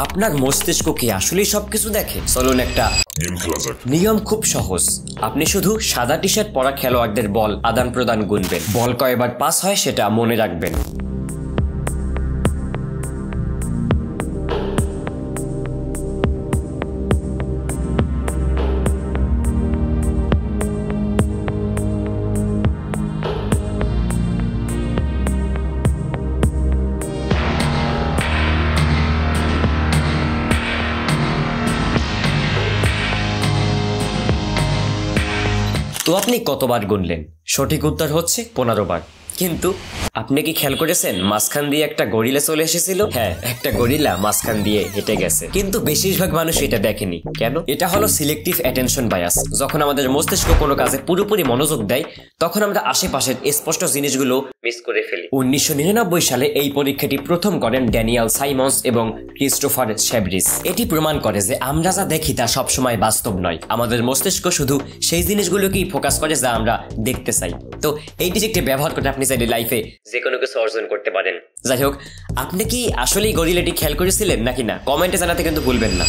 আপনার মস্তিষ্ক কি আসলেই সবকিছু দেখে? চলুন একটা গেম খেলা যাক। নিয়ম খুব সহজ। আপনি শুধু সাদা টি শার্ট পরা খেলোয়াড়দের বল আদান প্রদান গুনবেন। বল কয়বার পাস হয় সেটা মনে রাখবেন। তো আপনি কতবার গুনলেন? সঠিক উত্তর হচ্ছে 15 বার। কিন্তু আপনি কি খেয়াল করেছেন মাঝখান দিয়ে একটা গরিলা চলে এসেছিল? হ্যাঁ, একটা গরিলা মাঝখান দিয়ে হেঁটে গেছে, কিন্তু বেশিরভাগ মানুষ এটা দেখেনি। কেন? এটা হলো সিলেক্টিভ অ্যাটেনশন বায়াস। যখন আমাদের মস্তিষ্ক কোনো কাজে পুরোপুরি মনোযোগ দেয়, তখন আমরা আশেপাশের স্পষ্ট জিনিসগুলো মিস করে ফেলি। 1999 সালে এই পরীক্ষাটি প্রথম করেন ড্যানিয়েল সাইমন্স এবং ক্রিস্টোফার শেভরিস। এটি প্রমাণ করে যে আমরা যা দেখি তা সবসময় বাস্তব নয়। আমাদের মস্তিষ্ক শুধু সেই জিনিসগুলোকেই ফোকাস করে যা আমরা দেখতে চাই। তো এই টিকটি ব্যবহার করে আপনি চাইলে লাইফে যে কোনো কিছু অর্জন করতে পারেন। যাই হোক, আপনি কি আসলেই গরিলাটি খেয়াল করেছিলেন নাকি না? কমেন্টে জানাতে কিন্তু ভুলবেন না।